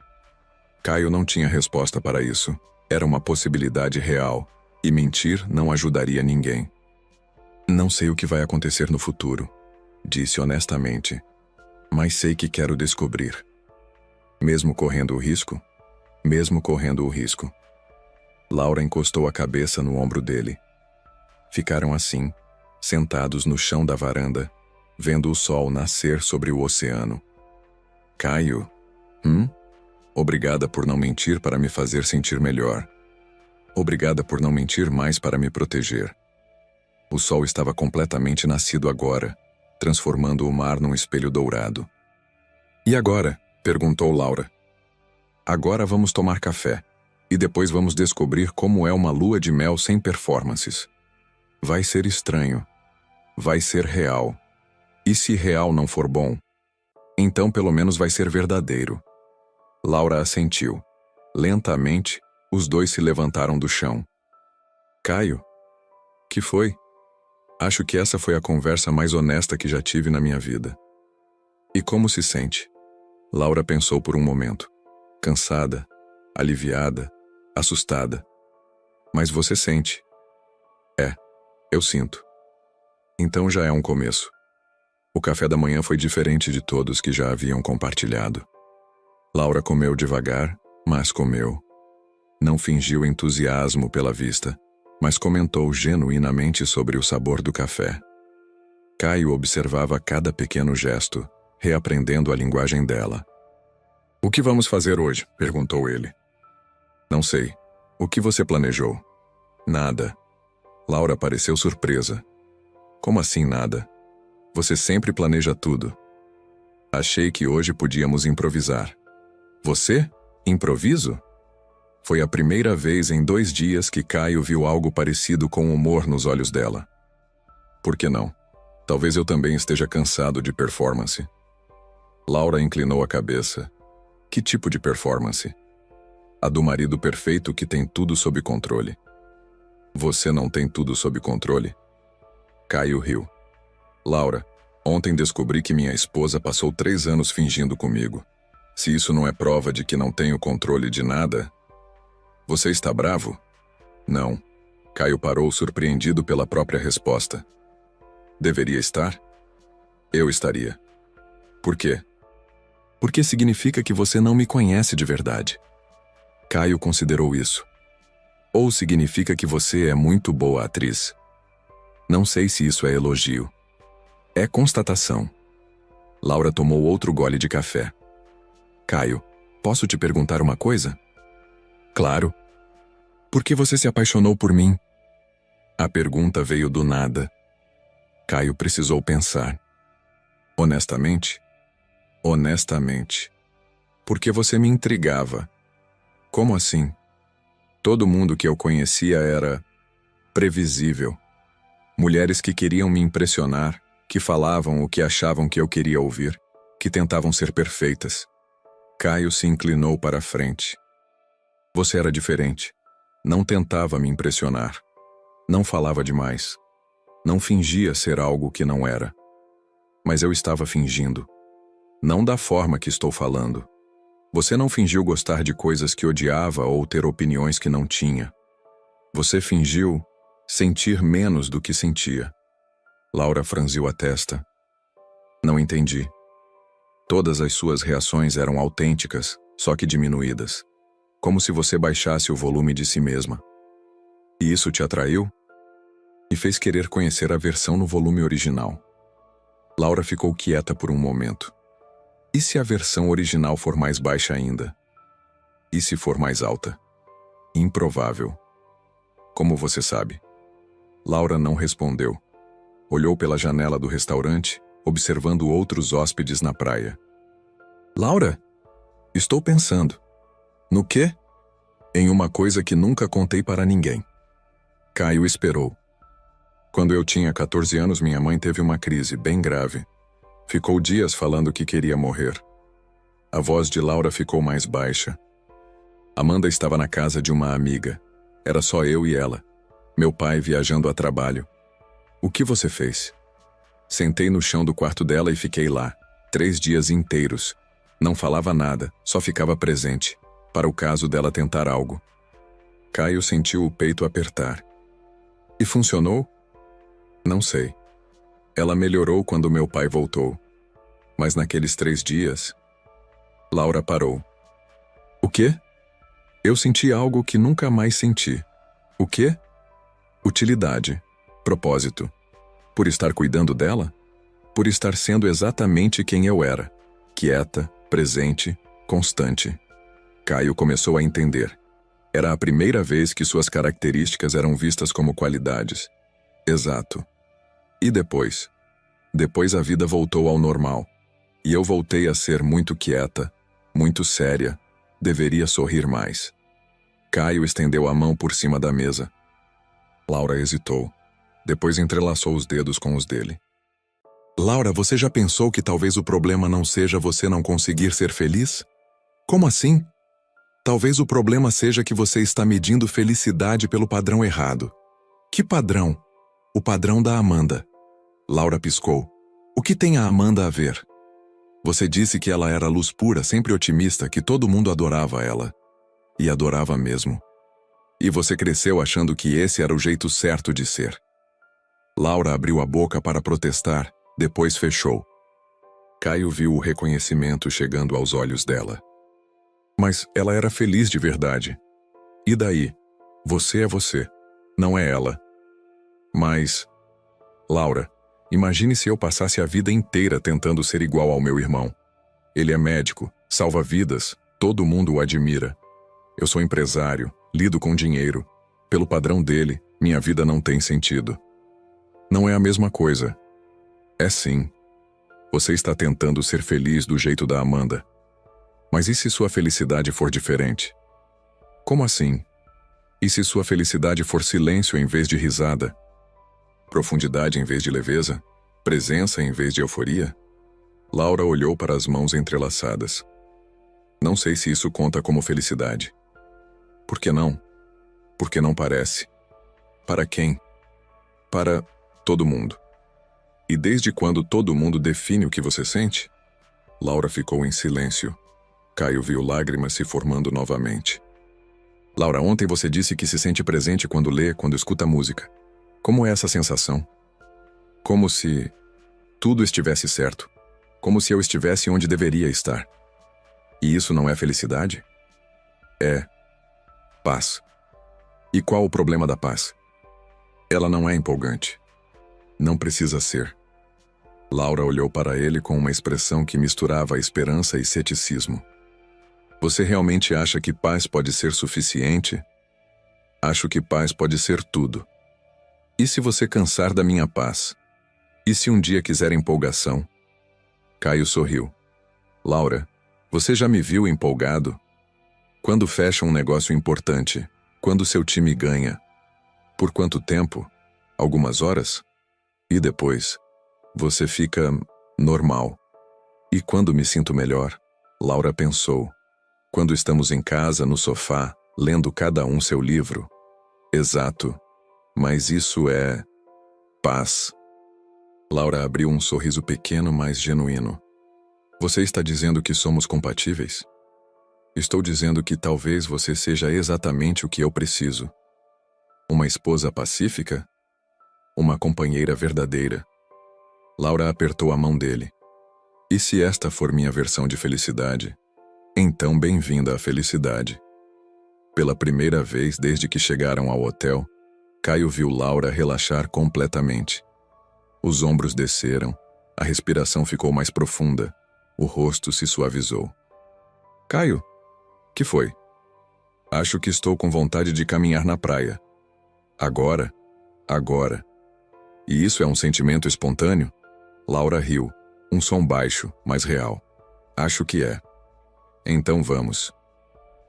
Caio não tinha resposta para isso. Era uma possibilidade real. E mentir não ajudaria ninguém. Não sei o que vai acontecer no futuro, disse honestamente. Mas sei que quero descobrir. Mesmo correndo o risco? Mesmo correndo o risco. Laura encostou a cabeça no ombro dele. Ficaram assim, sentados no chão da varanda, vendo o sol nascer sobre o oceano. Caio? Obrigada por não mentir para me fazer sentir melhor. Obrigada por não mentir mais para me proteger. O sol estava completamente nascido agora, transformando o mar num espelho dourado. E agora? Perguntou Laura. Agora vamos tomar café, e depois vamos descobrir como é uma lua de mel sem performances. Vai ser estranho. Vai ser real. E se real não for bom, então pelo menos vai ser verdadeiro. Laura assentiu. Lentamente, os dois se levantaram do chão. Caio? Que foi? Acho que essa foi a conversa mais honesta que já tive na minha vida. E como se sente? Laura pensou por um momento. Cansada, aliviada, assustada. Mas você sente. É, eu sinto. Então já é um começo. O café da manhã foi diferente de todos que já haviam compartilhado. Laura comeu devagar, mas comeu. Não fingiu entusiasmo pela vista, mas comentou genuinamente sobre o sabor do café. Caio observava cada pequeno gesto, reaprendendo a linguagem dela. O que vamos fazer hoje? Perguntou ele. Não sei. O que você planejou? Nada. Laura pareceu surpresa. Como assim nada? Você sempre planeja tudo. Achei que hoje podíamos improvisar. Você? Improviso? Foi a primeira vez em 2 dias que Caio viu algo parecido com humor nos olhos dela. Por que não? Talvez eu também esteja cansado de performance. Laura inclinou a cabeça. Que tipo de performance? A do marido perfeito que tem tudo sob controle. Você não tem tudo sob controle? Caio riu. Laura, ontem descobri que minha esposa passou 3 anos fingindo comigo. Se isso não é prova de que não tenho controle de nada... Você está bravo? Não. Caio parou surpreendido pela própria resposta. Deveria estar? Eu estaria. Por quê? Porque significa que você não me conhece de verdade. Caio considerou isso. Ou significa que você é muito boa atriz. Não sei se isso é elogio. É constatação. Laura tomou outro gole de café. Caio, posso te perguntar uma coisa? Claro. Por que você se apaixonou por mim? A pergunta veio do nada. Caio precisou pensar. Honestamente? Honestamente. Porque você me intrigava. Como assim? Todo mundo que eu conhecia era... previsível. Mulheres que queriam me impressionar, que falavam o que achavam que eu queria ouvir, que tentavam ser perfeitas. Caio se inclinou para a frente. Você era diferente. Não tentava me impressionar. Não falava demais. Não fingia ser algo que não era. Mas eu estava fingindo. Não da forma que estou falando. Você não fingiu gostar de coisas que odiava ou ter opiniões que não tinha. Você fingiu sentir menos do que sentia. Laura franziu a testa. Não entendi. Todas as suas reações eram autênticas, só que diminuídas. Como se você baixasse o volume de si mesma. E isso te atraiu? Me fez querer conhecer a versão no volume original. Laura ficou quieta por um momento. E se a versão original for mais baixa ainda? E se for mais alta? Improvável. Como você sabe? Laura não respondeu. Olhou pela janela do restaurante, observando outros hóspedes na praia. Laura, estou pensando. No quê? Em uma coisa que nunca contei para ninguém. Caio esperou. Quando eu tinha 14 anos, minha mãe teve uma crise bem grave. Ficou dias falando que queria morrer. A voz de Laura ficou mais baixa. Amanda estava na casa de uma amiga. Era só eu e ela. Meu pai viajando a trabalho. O que você fez? Sentei no chão do quarto dela e fiquei lá, 3 dias inteiros. Não falava nada, só ficava presente, para o caso dela tentar algo. Caio sentiu o peito apertar. E funcionou? Não sei. Ela melhorou quando meu pai voltou. Mas naqueles 3 dias... Laura parou. O quê? Eu senti algo que nunca mais senti. O quê? Utilidade. Propósito. Por estar cuidando dela? Por estar sendo exatamente quem eu era. Quieta, presente, constante. Caio começou a entender. Era a primeira vez que suas características eram vistas como qualidades. Exato. E depois? Depois a vida voltou ao normal. E eu voltei a ser muito quieta, muito séria. Deveria sorrir mais. Caio estendeu a mão por cima da mesa. Laura hesitou. Depois entrelaçou os dedos com os dele. Laura, você já pensou que talvez o problema não seja você não conseguir ser feliz? Como assim? Talvez o problema seja que você está medindo felicidade pelo padrão errado. Que padrão? O padrão da Amanda. Laura piscou. O que tem a Amanda a ver? Você disse que ela era luz pura, sempre otimista, que todo mundo adorava ela. E adorava mesmo. E você cresceu achando que esse era o jeito certo de ser. Laura abriu a boca para protestar, depois fechou. Caio viu o reconhecimento chegando aos olhos dela. Mas ela era feliz de verdade. E daí? Você é você, não é ela. Mas... Laura, imagine se eu passasse a vida inteira tentando ser igual ao meu irmão. Ele é médico, salva vidas, todo mundo o admira. Eu sou empresário, lido com dinheiro. Pelo padrão dele, minha vida não tem sentido. Não é a mesma coisa. É sim. Você está tentando ser feliz do jeito da Amanda. Mas e se sua felicidade for diferente? Como assim? E se sua felicidade for silêncio em vez de risada? Profundidade em vez de leveza? Presença em vez de euforia? Laura olhou para as mãos entrelaçadas. Não sei se isso conta como felicidade. Por que não? Porque não parece. Para quem? Para todo mundo. E desde quando todo mundo define o que você sente? Laura ficou em silêncio. Caio viu lágrimas se formando novamente. Laura, ontem você disse que se sente presente quando lê, quando escuta música. Como é essa sensação? Como se tudo estivesse certo. Como se eu estivesse onde deveria estar. E isso não é felicidade? É paz. E qual o problema da paz? Ela não é empolgante. Não precisa ser. Laura olhou para ele com uma expressão que misturava esperança e ceticismo. Você realmente acha que paz pode ser suficiente? Acho que paz pode ser tudo. E se você cansar da minha paz? E se um dia quiser empolgação? Caio sorriu. Laura, você já me viu empolgado? Quando fecha um negócio importante? Quando seu time ganha? Por quanto tempo? Algumas horas? E depois? Você fica normal. E quando me sinto melhor? Laura pensou. Quando estamos em casa, no sofá, lendo cada um seu livro. Exato. Mas isso é... paz. Laura abriu um sorriso pequeno, mas genuíno. Você está dizendo que somos compatíveis? Estou dizendo que talvez você seja exatamente o que eu preciso. Uma esposa pacífica? Uma companheira verdadeira. Laura apertou a mão dele. E se esta for minha versão de felicidade, então bem-vinda à felicidade. Pela primeira vez desde que chegaram ao hotel, Caio viu Laura relaxar completamente. Os ombros desceram, a respiração ficou mais profunda, o rosto se suavizou. Caio, que foi? Acho que estou com vontade de caminhar na praia. Agora? Agora. E isso é um sentimento espontâneo? Laura riu, um som baixo, mas real. Acho que é. Então vamos.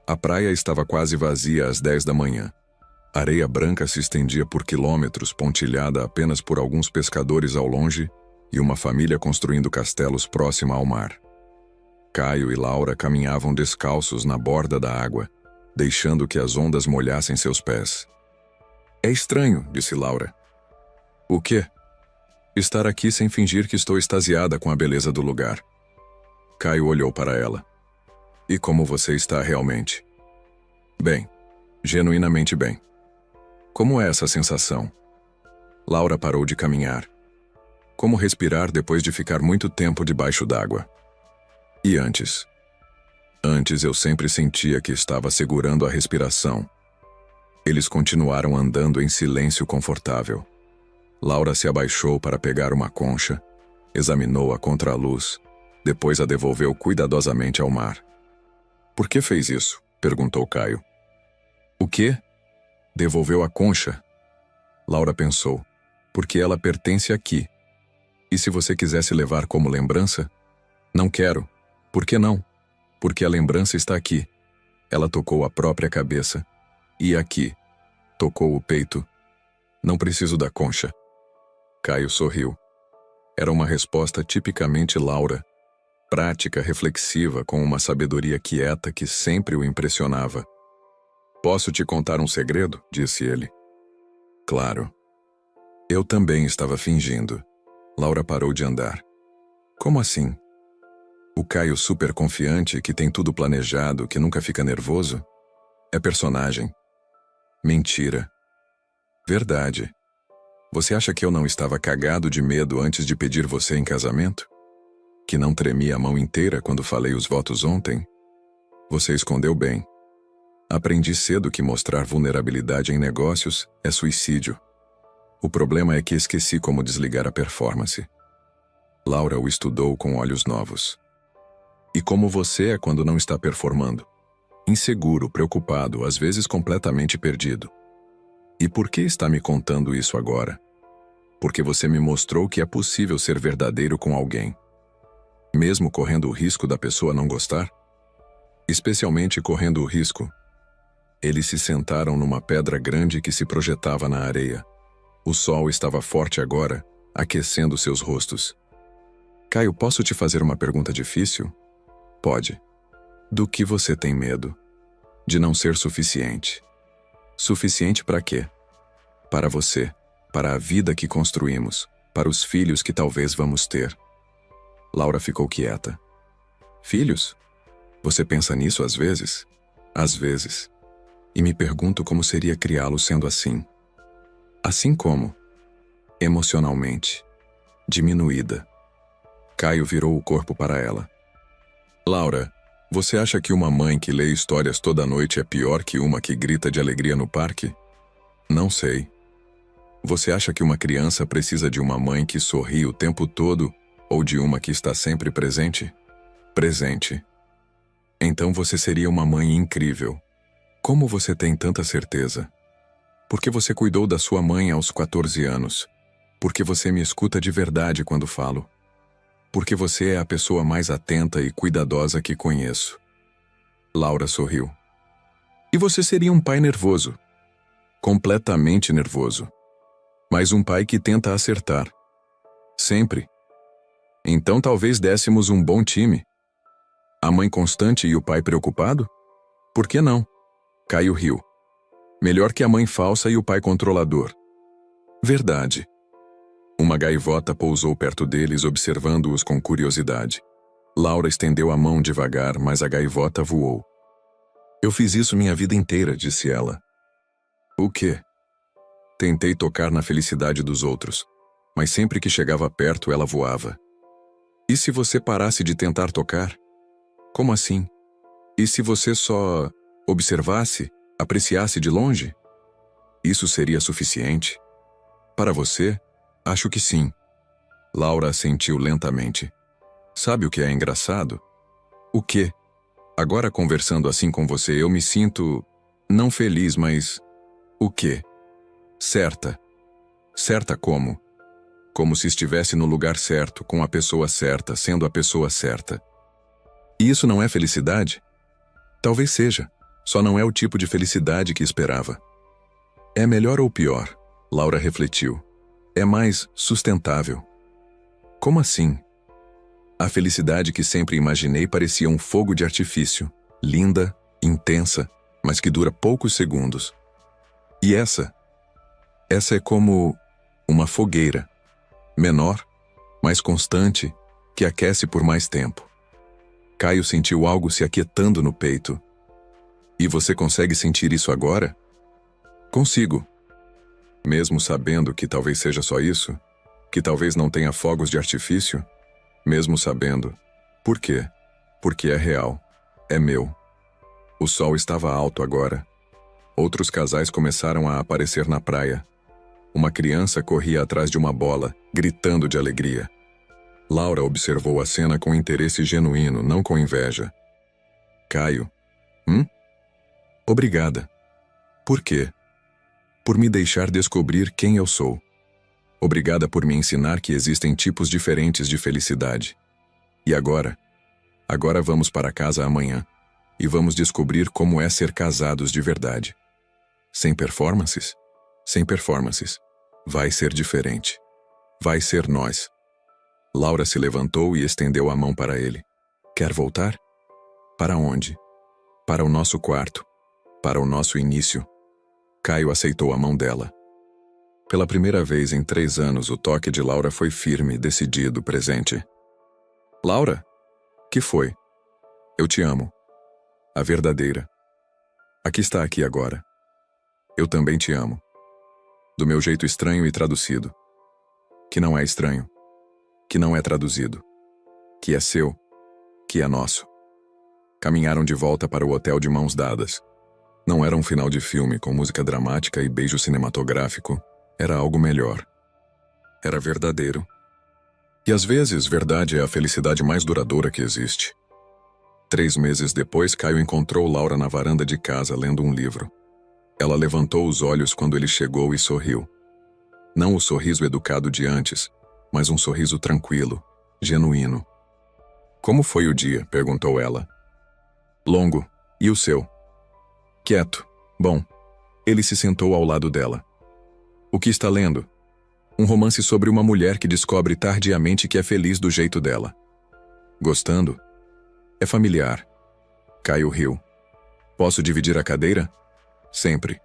A praia estava quase vazia às 10 da manhã. A areia branca se estendia por quilômetros, pontilhada apenas por alguns pescadores ao longe e uma família construindo castelos próxima ao mar. Caio e Laura caminhavam descalços na borda da água, deixando que as ondas molhassem seus pés. É estranho, disse Laura. O quê? Estar aqui sem fingir que estou extasiada com a beleza do lugar. Caio olhou para ela. E como você está realmente? Bem, genuinamente bem. Como é essa sensação? Laura parou de caminhar. Como respirar depois de ficar muito tempo debaixo d'água? E antes? Antes eu sempre sentia que estava segurando a respiração. Eles continuaram andando em silêncio confortável. Laura se abaixou para pegar uma concha, examinou-a contra a luz, depois a devolveu cuidadosamente ao mar. Por que fez isso? Perguntou Caio. O quê? Devolveu a concha. Laura pensou. Porque ela pertence aqui. E se você quisesse levar como lembrança? Não quero. Por que não? Porque a lembrança está aqui. Ela tocou a própria cabeça. E aqui. Tocou o peito. Não preciso da concha. Caio sorriu. Era uma resposta tipicamente Laura. Prática, reflexiva, com uma sabedoria quieta que sempre o impressionava. Posso te contar um segredo? Disse ele. Claro. Eu também estava fingindo. Laura parou de andar. Como assim? O Caio super confiante, que tem tudo planejado, que nunca fica nervoso? É personagem. Mentira. Verdade. Você acha que eu não estava cagado de medo antes de pedir você em casamento? Que não tremia a mão inteira quando falei os votos ontem? Você escondeu bem. Aprendi cedo que mostrar vulnerabilidade em negócios é suicídio. O problema é que esqueci como desligar a performance. Laura o estudou com olhos novos. E como você é quando não está performando? Inseguro, preocupado, às vezes completamente perdido. E por que está me contando isso agora? Porque você me mostrou que é possível ser verdadeiro com alguém. Mesmo correndo o risco da pessoa não gostar? Especialmente correndo o risco. Eles se sentaram numa pedra grande que se projetava na areia. O sol estava forte agora, aquecendo seus rostos. Caio, posso te fazer uma pergunta difícil? Pode. Do que você tem medo? De não ser suficiente. Suficiente para quê? Para você, para a vida que construímos, para os filhos que talvez vamos ter. Laura ficou quieta. Filhos? Você pensa nisso às vezes? Às vezes. E me pergunto como seria criá-los sendo assim. Assim como? Emocionalmente. Diminuída. Caio virou o corpo para ela. Laura, você acha que uma mãe que lê histórias toda noite é pior que uma que grita de alegria no parque? Não sei. Você acha que uma criança precisa de uma mãe que sorri o tempo todo ou de uma que está sempre presente? Presente. Então você seria uma mãe incrível. Como você tem tanta certeza? Porque você cuidou da sua mãe aos 14 anos. Porque você me escuta de verdade quando falo. Porque você é a pessoa mais atenta e cuidadosa que conheço. Laura sorriu. E você seria um pai nervoso. Completamente nervoso. Mas um pai que tenta acertar. Sempre. Então talvez dessemos um bom time. A mãe constante e o pai preocupado? Por que não? Caio riu. Melhor que a mãe falsa e o pai controlador. Verdade. Uma gaivota pousou perto deles, observando-os com curiosidade. Laura estendeu a mão devagar, mas a gaivota voou. Eu fiz isso minha vida inteira, disse ela. O quê? Tentei tocar na felicidade dos outros, mas sempre que chegava perto ela voava. E se você parasse de tentar tocar? Como assim? E se você só observasse, apreciasse de longe? Isso seria suficiente? Para você? Acho que sim. Laura assentiu lentamente. Sabe o que é engraçado? O quê? Agora conversando assim com você eu me sinto... não feliz, mas... o quê? Certa. Certa como? Como se estivesse no lugar certo, com a pessoa certa, sendo a pessoa certa. E isso não é felicidade? Talvez seja, só não é o tipo de felicidade que esperava. É melhor ou pior? Laura refletiu. É mais sustentável. Como assim? A felicidade que sempre imaginei parecia um fogo de artifício, linda, intensa, mas que dura poucos segundos. E essa é como uma fogueira, menor, mais constante, que aquece por mais tempo. Caio sentiu algo se aquietando no peito. E você consegue sentir isso agora? Consigo. Mesmo sabendo que talvez seja só isso, que talvez não tenha fogos de artifício, mesmo sabendo. Por quê? Porque é real. É meu. O sol estava alto agora. Outros casais começaram a aparecer na praia. Uma criança corria atrás de uma bola, gritando de alegria. Laura observou a cena com interesse genuíno, não com inveja. Caio. Obrigada. Por quê? Por me deixar descobrir quem eu sou. Obrigada por me ensinar que existem tipos diferentes de felicidade. E agora? Agora vamos para casa amanhã. E vamos descobrir como é ser casados de verdade. Sem performances? Sem performances. Vai ser diferente. Vai ser nós. Laura se levantou e estendeu a mão para ele. Quer voltar? Para onde? Para o nosso quarto. Para o nosso início. Caio aceitou a mão dela. Pela primeira vez em 3 anos, o toque de Laura foi firme, decidido, presente. Laura? Que foi? Eu te amo. A verdadeira. Aqui está aqui agora. Eu também te amo. Do meu jeito estranho e traduzido. Que não é estranho. Que não é traduzido. Que é seu. Que é nosso. Caminharam de volta para o hotel de mãos dadas. Não era um final de filme com música dramática e beijo cinematográfico. Era algo melhor. Era verdadeiro. E às vezes, verdade é a felicidade mais duradoura que existe. 3 meses depois, Caio encontrou Laura na varanda de casa lendo um livro. Ela levantou os olhos quando ele chegou e sorriu. Não o sorriso educado de antes, mas um sorriso tranquilo, genuíno. Como foi o dia? Perguntou ela. Longo. E o seu? Quieto. Bom. Ele se sentou ao lado dela. O que está lendo? Um romance sobre uma mulher que descobre tardiamente que é feliz do jeito dela. Gostando? É familiar. Caio riu. Posso dividir a cadeira? Sempre.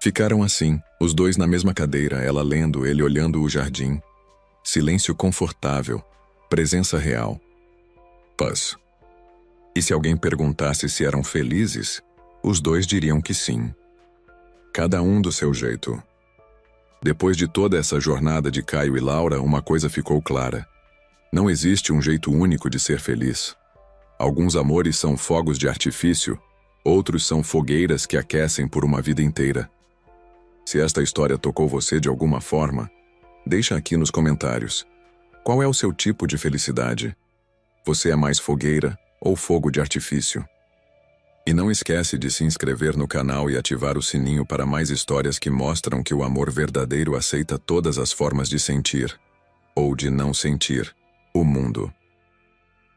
Ficaram assim, os dois na mesma cadeira, ela lendo, ele olhando o jardim. Silêncio confortável. Presença real. Paz. E se alguém perguntasse se eram felizes, os dois diriam que sim. Cada um do seu jeito. Depois de toda essa jornada de Caio e Laura, uma coisa ficou clara. Não existe um jeito único de ser feliz. Alguns amores são fogos de artifício, outros são fogueiras que aquecem por uma vida inteira. Se esta história tocou você de alguma forma, deixa aqui nos comentários. Qual é o seu tipo de felicidade? Você é mais fogueira ou fogo de artifício? E não esquece de se inscrever no canal e ativar o sininho para mais histórias que mostram que o amor verdadeiro aceita todas as formas de sentir, ou de não sentir, o mundo.